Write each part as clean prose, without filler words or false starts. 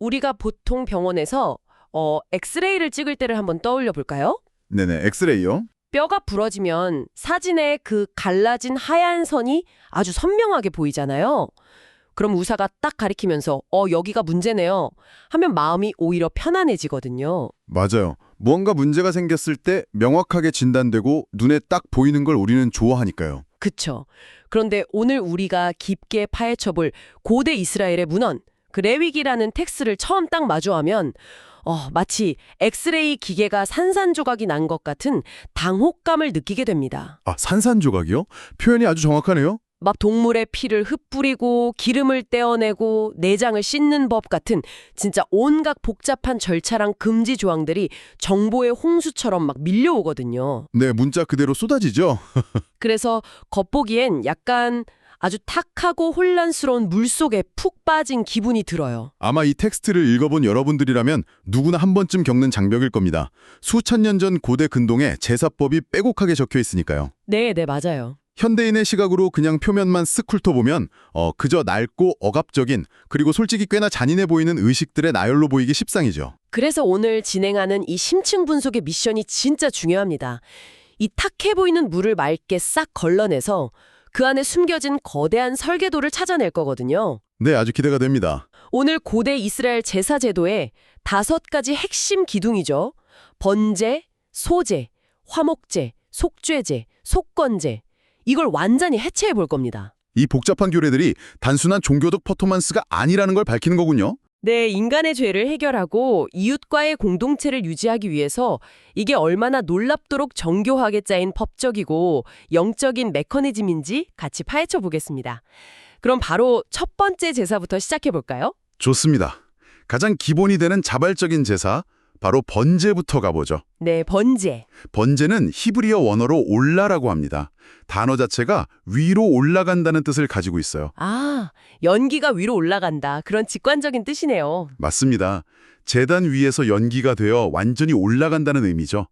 우리가 보통 병원에서 엑스레이를 찍을 때를 한번 떠올려 볼까요? 네네, 엑스레이요? 뼈가 부러지면 사진에 그 갈라진 하얀 선이 아주 선명하게 보이잖아요. 그럼 의사가 딱 가리키면서 여기가 문제네요 하면 마음이 오히려 편안해지거든요. 맞아요. 무언가 문제가 생겼을 때 명확하게 진단되고 눈에 딱 보이는 걸 우리는 좋아하니까요. 그쵸. 그런데 오늘 우리가 깊게 파헤쳐볼 고대 이스라엘의 문헌, 그 레위기라는 텍스트를 처음 딱 마주하면 마치 엑스레이 기계가 산산조각이 난 것 같은 당혹감을 느끼게 됩니다. 아, 산산조각이요? 표현이 아주 정확하네요. 막 동물의 피를 흩뿌리고 기름을 떼어내고 내장을 씻는 법 같은 진짜 온갖 복잡한 절차랑 금지 조항들이 정보의 홍수처럼 막 밀려오거든요. 네, 문자 그대로 쏟아지죠? 그래서 겉보기엔 약간 아주 탁하고 혼란스러운 물속에 푹 빠진 기분이 들어요. 아마 이 텍스트를 읽어본 여러분들이라면 누구나 한 번쯤 겪는 장벽일 겁니다. 수천 년 전 고대 근동에 제사법이 빼곡하게 적혀 있으니까요. 네, 맞아요. 현대인의 시각으로 그냥 표면만 쓱 훑어보면 그저 낡고 억압적인 그리고 솔직히 꽤나 잔인해 보이는 의식들의 나열로 보이기 십상이죠. 그래서 오늘 진행하는 이 심층 분석의 미션이 진짜 중요합니다. 이 탁해 보이는 물을 맑게 싹 걸러내서 그 안에 숨겨진 거대한 설계도를 찾아낼 거거든요. 네, 아주 기대가 됩니다. 오늘 고대 이스라엘 제사 제도의 5가지 핵심 기둥이죠. 번제, 소제, 화목제, 속죄제, 속건제. 이걸 완전히 해체해 볼 겁니다. 이 복잡한 규례들이 단순한 종교적 퍼포먼스가 아니라는 걸 밝히는 거군요. 네, 인간의 죄를 해결하고 이웃과의 공동체를 유지하기 위해서 이게 얼마나 놀랍도록 정교하게 짜인 법적이고 영적인 메커니즘인지 같이 파헤쳐 보겠습니다. 그럼 바로 첫 번째 제사부터 시작해 볼까요? 좋습니다. 가장 기본이 되는 자발적인 제사, 바로 번제부터 가보죠. 네, 번제. 번제는 히브리어 원어로 올라라고 합니다. 단어 자체가 위로 올라간다는 뜻을 가지고 있어요. 아, 연기가 위로 올라간다. 그런 직관적인 뜻이네요. 맞습니다. 제단 위에서 연기가 되어 완전히 올라간다는 의미죠.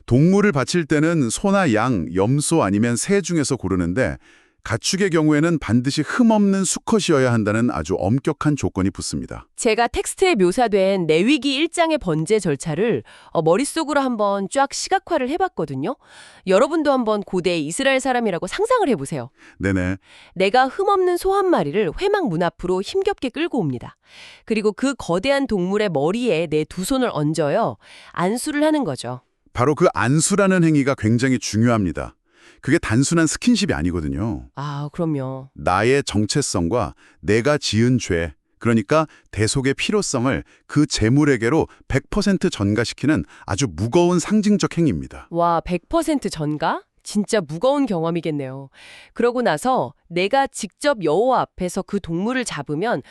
동물을 바칠 때는 소나 양, 염소 아니면 새 중에서 고르는데 가축의 경우에는 반드시 흠없는 수컷이어야 한다는 아주 엄격한 조건이 붙습니다. 제가 텍스트에 묘사된 레위기 1장의 번제 절차를 머릿속으로 한번 쫙 시각화를 해봤거든요. 여러분도 한번 고대 이스라엘 사람이라고 상상을 해보세요. 네네. 내가 흠없는 소 한 마리를 회막 문 앞으로 힘겹게 끌고 옵니다. 그리고 그 거대한 동물의 머리에 내 두 손을 얹어요. 안수를 하는 거죠. 바로 그 안수라는 행위가 굉장히 중요합니다. 그게 단순한 스킨십이 아니거든요. 아, 그럼요. 나의 정체성과 내가 지은 죄, 그러니까 대속의 필요성을 그 재물에게로 100% 전가시키는 아주 무거운 상징적 행위입니다. 와, 100% 전가? 진짜 무거운 경험이겠네요. 그러고 나서 내가 직접 여호와 앞에서 그 동물을 잡으면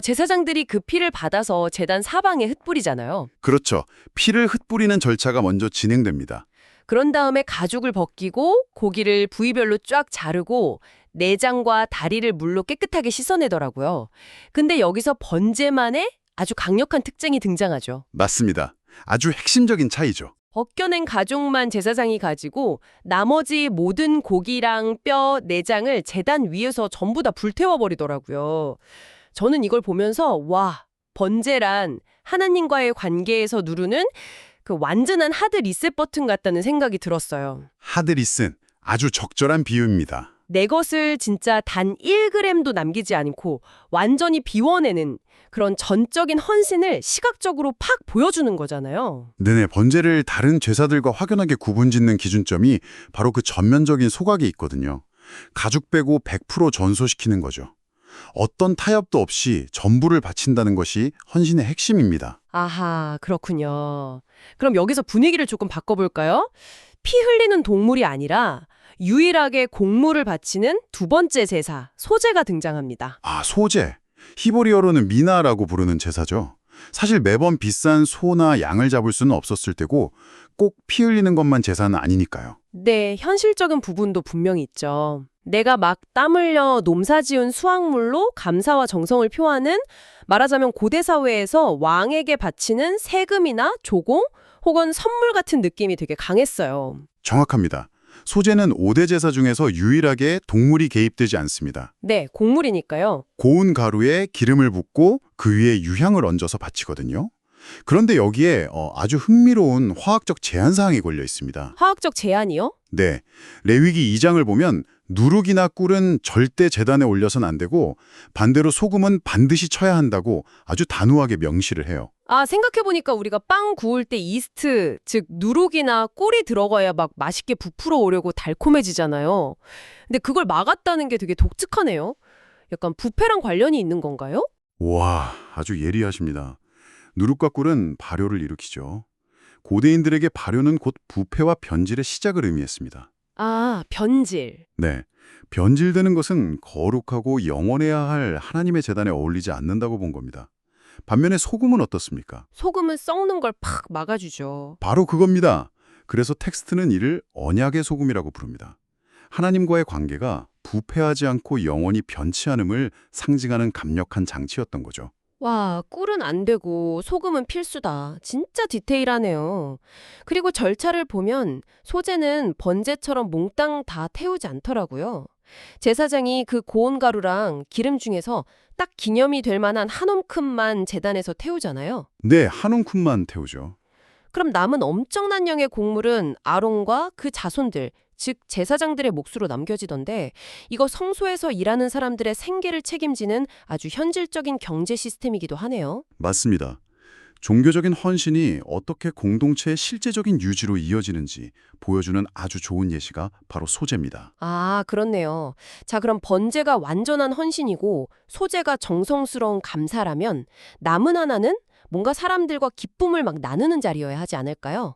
제사장들이 그 피를 받아서 제단 사방에 흩뿌리잖아요. 그렇죠. 피를 흩뿌리는 절차가 먼저 진행됩니다. 그런 다음에 가죽을 벗기고 고기를 부위별로 쫙 자르고 내장과 다리를 물로 깨끗하게 씻어내더라고요. 근데 여기서 번제만의 아주 강력한 특징이 등장하죠. 맞습니다. 아주 핵심적인 차이죠. 벗겨낸 가죽만 제사장이 가지고 나머지 모든 고기랑 뼈, 내장을 제단 위에서 전부 다 불태워버리더라고요. 저는 이걸 보면서 와, 번제란 하나님과의 관계에서 누르는 그 완전한 하드 리셋 버튼 같다는 생각이 들었어요. 하드리슨, 아주 적절한 비유입니다. 내 것을 진짜 단 1g도 남기지 않고 완전히 비워내는 그런 전적인 헌신을 시각적으로 팍 보여주는 거잖아요. 네네, 번제를 다른 제사들과 확연하게 구분짓는 기준점이 바로 그 전면적인 소각이 있거든요. 가죽 빼고 100% 전소시키는 거죠. 어떤 타협도 없이 전부를 바친다는 것이 헌신의 핵심입니다. 아하, 그렇군요. 그럼 여기서 분위기를 조금 바꿔볼까요? 피 흘리는 동물이 아니라 유일하게 곡물을 바치는 두 번째 제사, 소제가 등장합니다. 아, 소제. 히브리어로는 미나라고 부르는 제사죠. 사실 매번 비싼 소나 양을 잡을 수는 없었을 테고 꼭 피 흘리는 것만 제사는 아니니까요. 네, 현실적인 부분도 분명히 있죠. 내가 막 땀 흘려 농사지은 수확물로 감사와 정성을 표하는 말하자면 고대 사회에서 왕에게 바치는 세금이나 조공 혹은 선물 같은 느낌이 되게 강했어요. 정확합니다. 소제는 5대 제사 중에서 유일하게 동물이 개입되지 않습니다. 네, 곡물이니까요. 고운 가루에 기름을 붓고 그 위에 유향을 얹어서 바치거든요. 그런데 여기에 아주 흥미로운 화학적 제한사항이 걸려 있습니다. 화학적 제한이요? 네, 레위기 2장을 보면 누룩이나 꿀은 절대 제단에 올려선 안 되고 반대로 소금은 반드시 쳐야 한다고 아주 단호하게 명시를 해요. 아, 생각해보니까 우리가 빵 구울 때 이스트, 즉 누룩이나 꿀이 들어가야 막 맛있게 부풀어 오려고 달콤해지잖아요. 근데 그걸 막았다는 게 되게 독특하네요. 약간 부패랑 관련이 있는 건가요? 와, 아주 예리하십니다. 누룩과 꿀은 발효를 일으키죠. 고대인들에게 발효는 곧 부패와 변질의 시작을 의미했습니다. 아, 변질. 네, 변질되는 것은 거룩하고 영원해야 할 하나님의 제단에 어울리지 않는다고 본 겁니다. 반면에 소금은 어떻습니까? 소금은 썩는 걸 팍 막아주죠. 바로 그겁니다. 그래서 텍스트는 이를 언약의 소금이라고 부릅니다. 하나님과의 관계가 부패하지 않고 영원히 변치 않음을 상징하는 강력한 장치였던 거죠. 와, 꿀은 안 되고 소금은 필수다. 진짜 디테일하네요. 그리고 절차를 보면 소제는 번제처럼 몽땅 다 태우지 않더라고요. 제사장이 그 고운 가루랑 기름 중에서 딱 기념이 될 만한 한 움큼만 제단에서 태우잖아요. 네, 한 움큼만 태우죠. 그럼 남은 엄청난 양의 곡물은 아론과 그 자손들, 즉 제사장들의 몫으로 남겨지던데 이거 성소에서 일하는 사람들의 생계를 책임지는 아주 현실적인 경제 시스템이기도 하네요. 맞습니다. 종교적인 헌신이 어떻게 공동체의 실제적인 유지로 이어지는지 보여주는 아주 좋은 예시가 바로 소제입니다. 아, 그렇네요. 자, 그럼 번제가 완전한 헌신이고 소제가 정성스러운 감사라면 남은 하나는 뭔가 사람들과 기쁨을 막 나누는 자리여야 하지 않을까요?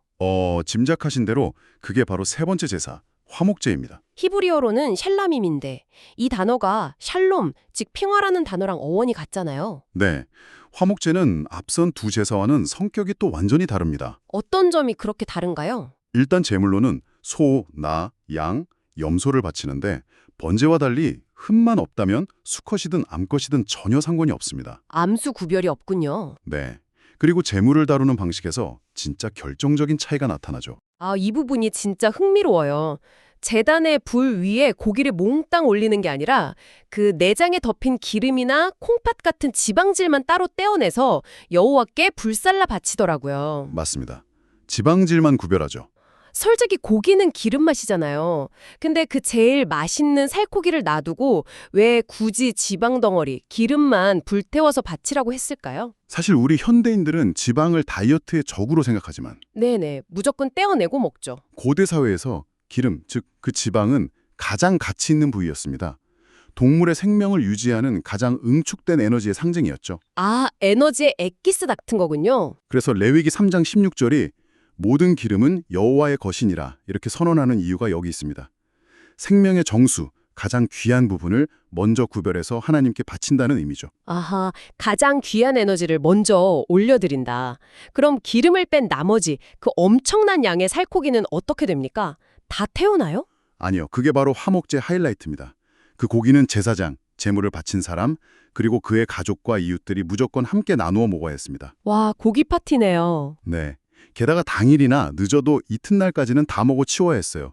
짐작하신 대로 그게 바로 세 번째 제사, 화목제입니다. 히브리어로는 샬람임인데 이 단어가 샬롬, 즉 평화라는 단어랑 어원이 같잖아요. 네, 화목제는 앞선 두 제사와는 성격이 또 완전히 다릅니다. 어떤 점이 그렇게 다른가요? 일단 제물로는 소, 나, 양, 염소를 바치는데 번제와 달리 흠만 없다면 수컷이든 암컷이든 전혀 상관이 없습니다. 암수 구별이 없군요. 네, 그리고 제물을 다루는 방식에서 진짜 결정적인 차이가 나타나죠. 아, 이 부분이 진짜 흥미로워요. 제단의 불 위에 고기를 몽땅 올리는 게 아니라 그 내장에 덮인 기름이나 콩팥 같은 지방질만 따로 떼어내서 여호와께 불살라 바치더라고요. 맞습니다. 지방질만 구별하죠. 솔직히 고기는 기름 맛이잖아요. 근데 그 제일 맛있는 살코기를 놔두고 왜 굳이 지방 덩어리, 기름만 불태워서 바치라고 했을까요? 사실 우리 현대인들은 지방을 다이어트의 적으로 생각하지만 네네, 무조건 떼어내고 먹죠. 고대 사회에서 기름, 즉 그 지방은 가장 가치 있는 부위였습니다. 동물의 생명을 유지하는 가장 응축된 에너지의 상징이었죠. 아, 에너지의 엑기스 같은 거군요. 그래서 레위기 3장 16절이 모든 기름은 여호와의 것이니라 이렇게 선언하는 이유가 여기 있습니다. 생명의 정수, 가장 귀한 부분을 먼저 구별해서 하나님께 바친다는 의미죠. 아하, 가장 귀한 에너지를 먼저 올려드린다. 그럼 기름을 뺀 나머지 그 엄청난 양의 살코기는 어떻게 됩니까? 다 태우나요? 아니요, 그게 바로 화목제 하이라이트입니다. 그 고기는 제사장, 제물을 바친 사람, 그리고 그의 가족과 이웃들이 무조건 함께 나누어 먹어야 했습니다. 와, 고기 파티네요. 네. 게다가 당일이나 늦어도 이튿날까지는 다 먹어 치워야 했어요.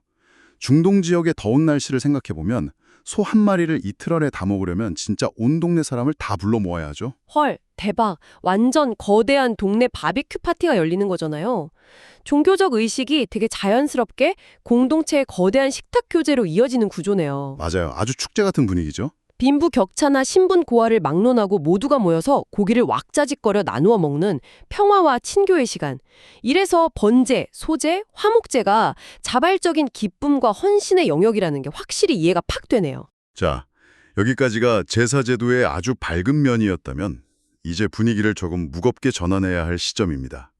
중동 지역의 더운 날씨를 생각해보면 소 한 마리를 이틀 안에 다 먹으려면 진짜 온 동네 사람을 다 불러 모아야 하죠. 헐, 대박. 완전 거대한 동네 바비큐 파티가 열리는 거잖아요. 종교적 의식이 되게 자연스럽게 공동체의 거대한 식탁 교제로 이어지는 구조네요. 맞아요. 아주 축제 같은 분위기죠. 빈부격차나 신분고하를 막론하고 모두가 모여서 고기를 왁자지껄여 나누어 먹는 평화와 친교의 시간. 이래서 번제, 소제, 화목제가 자발적인 기쁨과 헌신의 영역이라는 게 확실히 이해가 팍 되네요. 자, 여기까지가 제사제도의 아주 밝은 면이었다면 이제 분위기를 조금 무겁게 전환해야 할 시점입니다.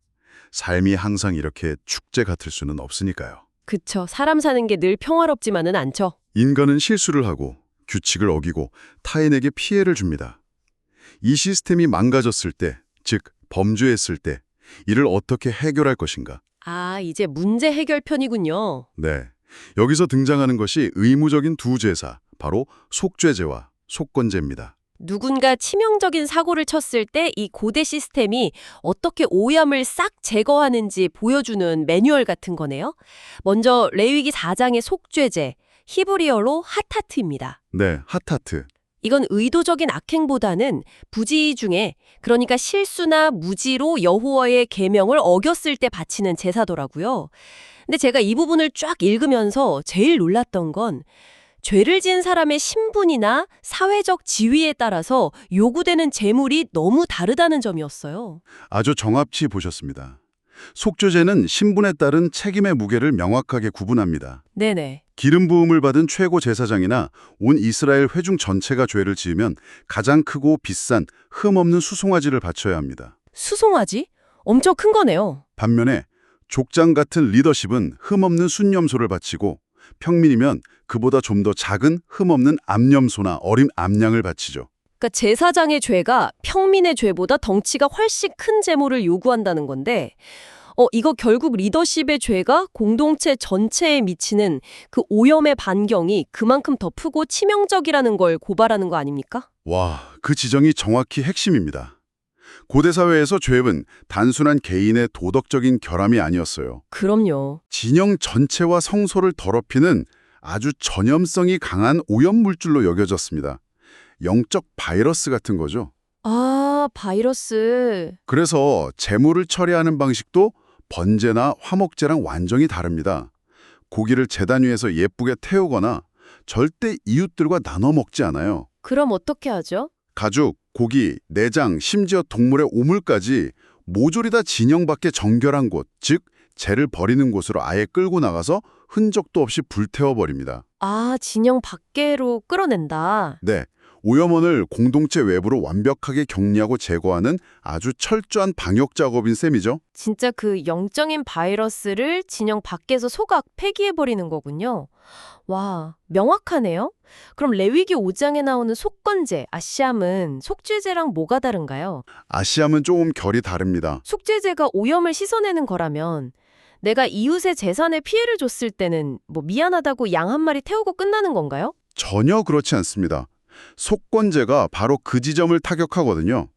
삶이 항상 이렇게 축제 같을 수는 없으니까요. 그쵸. 사람 사는 게 늘 평화롭지만은 않죠. 인간은 실수를 하고 규칙을 어기고 타인에게 피해를 줍니다. 이 시스템이 망가졌을 때, 즉 범죄했을 때 이를 어떻게 해결할 것인가? 아, 이제 문제 해결 편이군요. 네, 여기서 등장하는 것이 의무적인 두 제사, 바로 속죄제와 속건제입니다. 누군가 치명적인 사고를 쳤을 때 이 고대 시스템이 어떻게 오염을 싹 제거하는지 보여주는 매뉴얼 같은 거네요. 먼저 레위기 4장의 속죄제, 히브리어로 하타트입니다. 네, 핫하트. 이건 의도적인 악행보다는 부지 중에, 그러니까 실수나 무지로 여호와의 계명을 어겼을 때 바치는 제사더라고요. 근데 제가 이 부분을 쫙 읽으면서 제일 놀랐던 건 죄를 지은 사람의 신분이나 사회적 지위에 따라서 요구되는 제물이 너무 다르다는 점이었어요. 아주 정확히 보셨습니다. 속죄제는 신분에 따른 책임의 무게를 명확하게 구분합니다. 네네. 기름 부음을 받은 최고 제사장이나 온 이스라엘 회중 전체가 죄를 지으면 가장 크고 비싼 흠없는 수송아지를 바쳐야 합니다. 수송아지? 엄청 큰 거네요. 반면에 족장 같은 리더십은 흠없는 순염소를 바치고 평민이면 그보다 좀 더 작은 흠없는 암염소나 어린 암양을 바치죠. 그러니까 제사장의 죄가 평민의 죄보다 덩치가 훨씬 큰 제물을 요구한다는 건데 이거 결국 리더십의 죄가 공동체 전체에 미치는 그 오염의 반경이 그만큼 더 크고 치명적이라는 걸 고발하는 거 아닙니까? 와, 그 지정이 정확히 핵심입니다. 고대 사회에서 죄는 단순한 개인의 도덕적인 결함이 아니었어요. 그럼요. 진영 전체와 성소를 더럽히는 아주 전염성이 강한 오염물질로 여겨졌습니다. 영적 바이러스 같은 거죠. 아, 바이러스. 그래서 제물을 처리하는 방식도 번제나 화목제랑 완전히 다릅니다. 고기를 제단 위에서 예쁘게 태우거나 절대 이웃들과 나눠 먹지 않아요. 그럼 어떻게 하죠? 가죽, 고기, 내장, 심지어 동물의 오물까지 모조리 다 진영 밖에 정결한 곳, 즉 재를 버리는 곳으로 아예 끌고 나가서 흔적도 없이 불태워버립니다. 아, 진영 밖으로 끌어낸다. 네, 오염원을 공동체 외부로 완벽하게 격리하고 제거하는 아주 철저한 방역 작업인 셈이죠. 진짜 그 영적인 바이러스를 진영 밖에서 소각, 폐기해버리는 거군요. 와, 명확하네요. 그럼 레위기 5장에 나오는 속건제, 아시암은 속죄제랑 뭐가 다른가요? 아시암은 조금 결이 다릅니다. 속죄제가 오염을 씻어내는 거라면 내가 이웃의 재산에 피해를 줬을 때는 미안하다고 양 한 마리 태우고 끝나는 건가요? 전혀 그렇지 않습니다. 속건제가 바로 그 지점을 타격하거든요.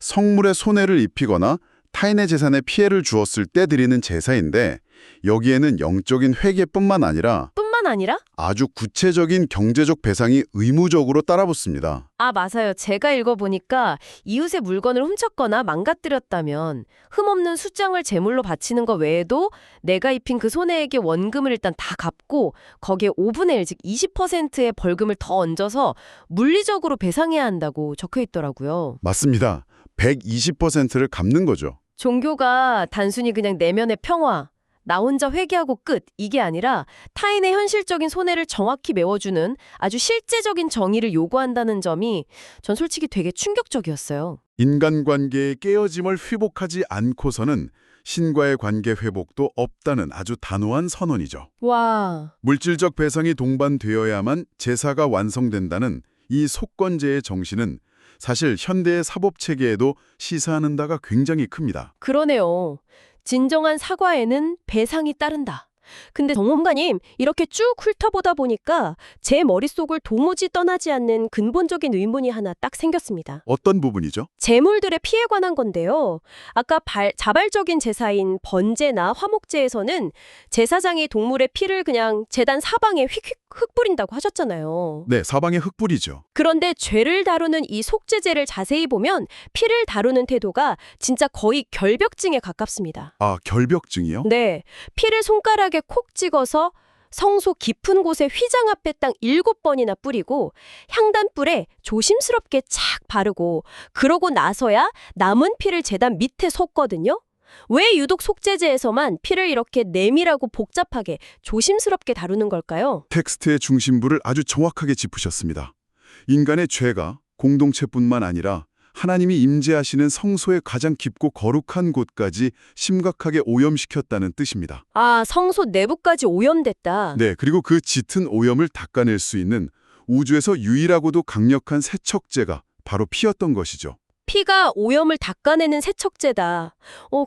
성물에 손해를 입히거나 타인의 재산에 피해를 주었을 때 드리는 제사인데 여기에는 영적인 회개뿐만 아니라 뿐만 아니라? 아주 구체적인 경제적 배상이 의무적으로 따라붙습니다. 아, 맞아요. 제가 읽어보니까 이웃의 물건을 훔쳤거나 망가뜨렸다면 흠없는 숫장을 제물로 바치는 것 외에도 내가 입힌 그 손해액의 원금을 일단 다 갚고 거기에 5분의 1, 즉 20%의 벌금을 더 얹어서 물리적으로 배상해야 한다고 적혀 있더라고요. 맞습니다. 120%를 갚는 거죠. 종교가 단순히 그냥 내면의 평화, 나 혼자 회개하고 끝, 이게 아니라 타인의 현실적인 손해를 정확히 메워주는 아주 실제적인 정의를 요구한다는 점이 전 솔직히 되게 충격적이었어요. 인간관계의 깨어짐을 회복하지 않고서는 신과의 관계 회복도 없다는 아주 단호한 선언이죠. 와, 물질적 배상이 동반되어야만 제사가 완성된다는 이 속건제의 정신은 사실 현대의 사법체계에도 시사하는 바가 굉장히 큽니다. 그러네요. 진정한 사과에는 배상이 따른다. 근데 정원가님, 이렇게 쭉 훑어보다 보니까 제 머릿속을 도무지 떠나지 않는 근본적인 의문이 하나 딱 생겼습니다. 어떤 부분이죠? 제물들의 피해에 관한 건데요. 아까 자발적인 제사인 번제나 화목제에서는 제사장이 동물의 피를 그냥 제단 사방에 휙휙 흩뿌린다고 하셨잖아요. 네, 사방에 흙불이죠. 그런데 죄를 다루는 이 속죄제를 자세히 보면 피를 다루는 태도가 진짜 거의 결벽증에 가깝습니다. 아, 결벽증이요? 네, 피를 손가락에 콕 찍어서 성소 깊은 곳에 휘장 앞에 땅 7번이나 뿌리고 향단불에 조심스럽게 착 바르고 그러고 나서야 남은 피를 제단 밑에 쏟거든요. 왜 유독 속죄제에서만 피를 이렇게 내밀하고 복잡하게 조심스럽게 다루는 걸까요? 텍스트의 중심부를 아주 정확하게 짚으셨습니다. 인간의 죄가 공동체뿐만 아니라 하나님이 임재하시는 성소의 가장 깊고 거룩한 곳까지 심각하게 오염시켰다는 뜻입니다. 아, 성소 내부까지 오염됐다. 네, 그리고 그 짙은 오염을 닦아낼 수 있는 우주에서 유일하고도 강력한 세척제가 바로 피였던 것이죠. 피가 오염을 닦아내는 세척제다.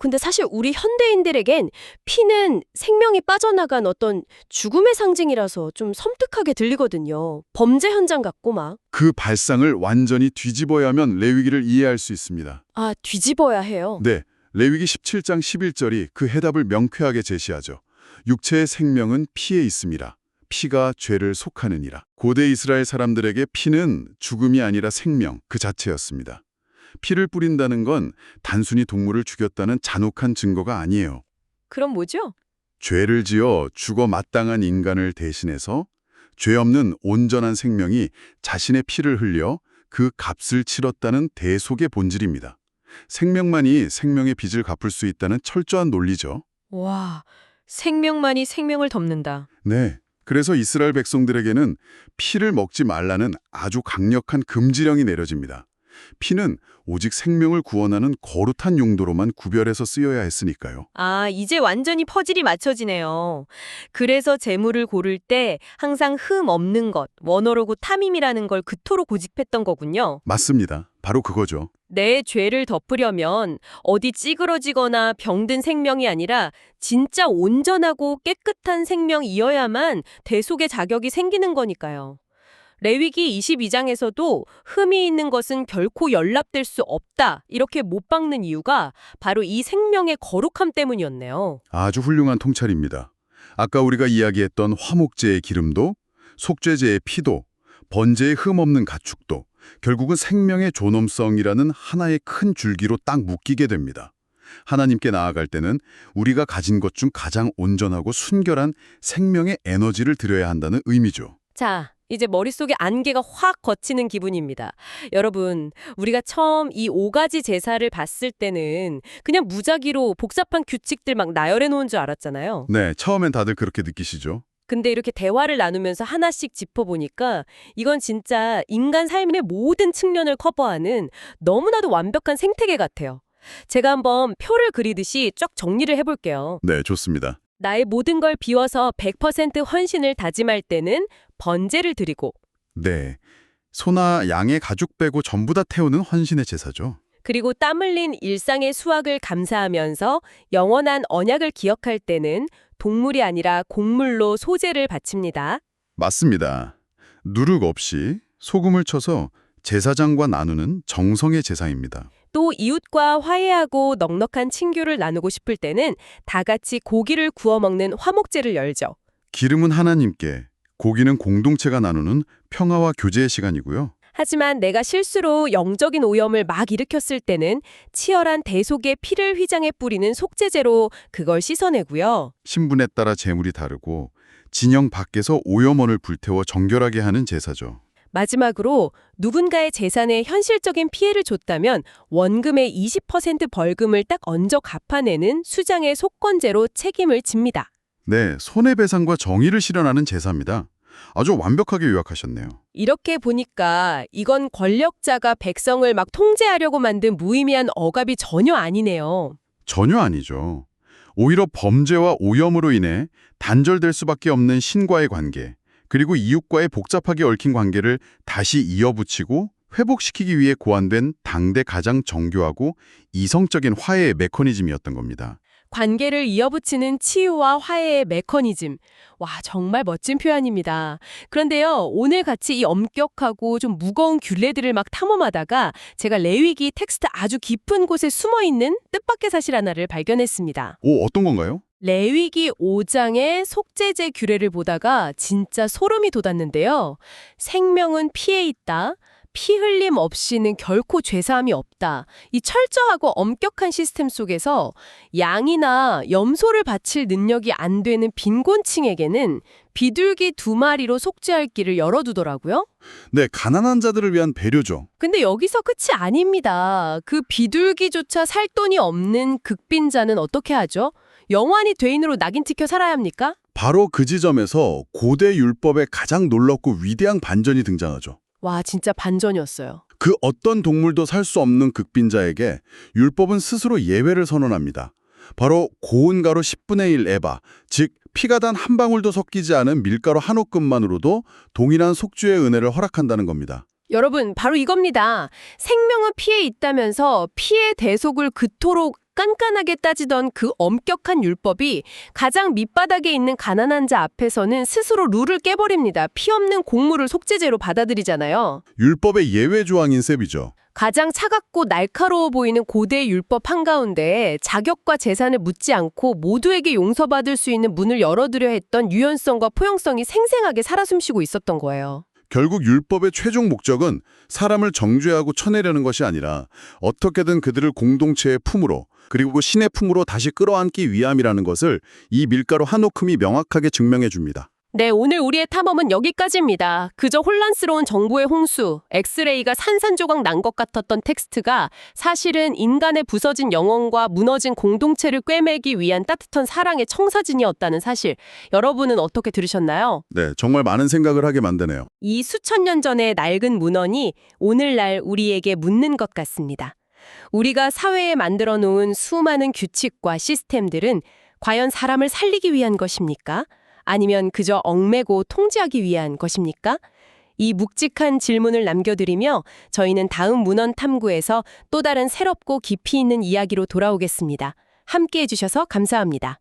근데 사실 우리 현대인들에겐 피는 생명이 빠져나간 어떤 죽음의 상징이라서 좀 섬뜩하게 들리거든요. 범죄 현장 같고 막. 그 발상을 완전히 뒤집어야 하면 레위기를 이해할 수 있습니다. 아, 뒤집어야 해요. 네, 레위기 17장 11절이 그 해답을 명쾌하게 제시하죠. 육체의 생명은 피에 있습니다. 피가 죄를 속하느니라. 고대 이스라엘 사람들에게 피는 죽음이 아니라 생명 그 자체였습니다. 피를 뿌린다는 건 단순히 동물을 죽였다는 잔혹한 증거가 아니에요. 그럼 뭐죠? 죄를 지어 죽어 마땅한 인간을 대신해서 죄 없는 온전한 생명이 자신의 피를 흘려 그 값을 치렀다는 대속의 본질입니다. 생명만이 생명의 빚을 갚을 수 있다는 철저한 논리죠. 와, 생명만이 생명을 덮는다. 네. 그래서 이스라엘 백성들에게는 피를 먹지 말라는 아주 강력한 금지령이 내려집니다. 피는 오직 생명을 구원하는 거룩한 용도로만 구별해서 쓰여야 했으니까요. 아, 이제 완전히 퍼즐이 맞춰지네요. 그래서 재물을 고를 때 항상 흠 없는 것, 원어로고 탐임이라는 걸 그토록 고집했던 거군요. 맞습니다. 바로 그거죠. 내 죄를 덮으려면 어디 찌그러지거나 병든 생명이 아니라 진짜 온전하고 깨끗한 생명이어야만 대속의 자격이 생기는 거니까요. 레위기 22장에서도 흠이 있는 것은 결코 연락될 수 없다 이렇게 못 박는 이유가 바로 이 생명의 거룩함 때문이었네요. 아주 훌륭한 통찰입니다. 아까 우리가 이야기했던 화목제의 기름도, 속죄제의 피도, 번제의 흠 없는 가축도 결국은 생명의 존엄성이라는 하나의 큰 줄기로 딱 묶이게 됩니다. 하나님께 나아갈 때는 우리가 가진 것 중 가장 온전하고 순결한 생명의 에너지를 드려야 한다는 의미죠. 자, 이제 머릿속에 안개가 확 걷히는 기분입니다. 여러분, 우리가 처음 이 5가지 제사를 봤을 때는 그냥 무작위로 복잡한 규칙들 막 나열해 놓은 줄 알았잖아요. 네, 처음엔 다들 그렇게 느끼시죠? 근데 이렇게 대화를 나누면서 하나씩 짚어보니까 이건 진짜 인간 삶의 모든 측면을 커버하는 너무나도 완벽한 생태계 같아요. 제가 한번 표를 그리듯이 쫙 정리를 해볼게요. 네, 좋습니다. 나의 모든 걸 비워서 100% 헌신을 다짐할 때는 번제를 드리고, 네, 소나 양의 가죽 빼고 전부 다 태우는 헌신의 제사죠. 그리고 땀 흘린 일상의 수확을 감사하면서 영원한 언약을 기억할 때는 동물이 아니라 곡물로 소제를 바칩니다. 맞습니다. 누룩 없이 소금을 쳐서 제사장과 나누는 정성의 제사입니다. 또 이웃과 화해하고 넉넉한 친교를 나누고 싶을 때는 다 같이 고기를 구워 먹는 화목제를 열죠. 기름은 하나님께, 고기는 공동체가 나누는 평화와 교제의 시간이고요. 하지만 내가 실수로 영적인 오염을 막 일으켰을 때는 치열한 대속의 피를 휘장에 뿌리는 속죄제로 그걸 씻어내고요. 신분에 따라 제물이 다르고 진영 밖에서 오염원을 불태워 정결하게 하는 제사죠. 마지막으로 누군가의 재산에 현실적인 피해를 줬다면 원금의 20% 벌금을 딱 얹어 갚아내는 수장의 속건제로 책임을 집니다. 네, 손해배상과 정의를 실현하는 제사입니다. 아주 완벽하게 요약하셨네요. 이렇게 보니까 이건 권력자가 백성을 막 통제하려고 만든 무의미한 억압이 전혀 아니네요. 전혀 아니죠. 오히려 범죄와 오염으로 인해 단절될 수밖에 없는 신과의 관계, 그리고 이웃과의 복잡하게 얽힌 관계를 다시 이어붙이고 회복시키기 위해 고안된 당대 가장 정교하고 이성적인 화해의 메커니즘이었던 겁니다. 관계를 이어붙이는 치유와 화해의 메커니즘. 와, 정말 멋진 표현입니다. 그런데요, 오늘 같이 이 엄격하고 좀 무거운 규례들을 막 탐험하다가 제가 레위기 텍스트 아주 깊은 곳에 숨어있는 뜻밖의 사실 하나를 발견했습니다. 오, 어떤 건가요? 레위기 5장의 속죄제 규례를 보다가 진짜 소름이 돋았는데요. 생명은 피에 있다. 피 흘림 없이는 결코 죄사함이 없다. 이 철저하고 엄격한 시스템 속에서 양이나 염소를 바칠 능력이 안 되는 빈곤층에게는 비둘기 2마리로 속죄할 길을 열어두더라고요. 네, 가난한 자들을 위한 배려죠. 근데 여기서 끝이 아닙니다. 그 비둘기조차 살 돈이 없는 극빈자는 어떻게 하죠? 영원히 죄인으로 낙인 찍혀 살아야 합니까? 바로 그 지점에서 고대 율법의 가장 놀랍고 위대한 반전이 등장하죠. 와, 진짜 반전이었어요. 그 어떤 동물도 살 수 없는 극빈자에게 율법은 스스로 예외를 선언합니다. 바로 고운 가루 10분의 1 에바, 즉 피가 단 한 방울도 섞이지 않은 밀가루 한 옷금만으로도 동일한 속죄의 은혜를 허락한다는 겁니다. 여러분, 바로 이겁니다. 생명은 피해 있다면서 피해 대속을 그토록 깐깐하게 따지던 그 엄격한 율법이 가장 밑바닥에 있는 가난한 자 앞에서는 스스로 룰을 깨버립니다. 피 없는 곡물을 속죄제로 받아들이잖아요. 율법의 예외 조항인 셈이죠. 가장 차갑고 날카로워 보이는 고대 율법 한가운데 자격과 재산을 묻지 않고 모두에게 용서받을 수 있는 문을 열어두려 했던 유연성과 포용성이 생생하게 살아 숨쉬고 있었던 거예요. 결국 율법의 최종 목적은 사람을 정죄하고 쳐내려는 것이 아니라 어떻게든 그들을 공동체의 품으로 그리고 신의 품으로 다시 끌어안기 위함이라는 것을 이 밀가루 한 오큼이 명확하게 증명해 줍니다. 네, 오늘 우리의 탐험은 여기까지입니다. 그저 혼란스러운 정보의 홍수, 엑스레이가 산산조각 난 것 같았던 텍스트가 사실은 인간의 부서진 영혼과 무너진 공동체를 꿰매기 위한 따뜻한 사랑의 청사진이었다는 사실. 여러분은 어떻게 들으셨나요? 네, 정말 많은 생각을 하게 만드네요. 이 수천 년 전의 낡은 문헌이 오늘날 우리에게 묻는 것 같습니다. 우리가 사회에 만들어 놓은 수많은 규칙과 시스템들은 과연 사람을 살리기 위한 것입니까? 아니면 그저 얽매고 통제하기 위한 것입니까? 이 묵직한 질문을 남겨드리며 저희는 다음 문헌 탐구에서 또 다른 새롭고 깊이 있는 이야기로 돌아오겠습니다. 함께해 주셔서 감사합니다.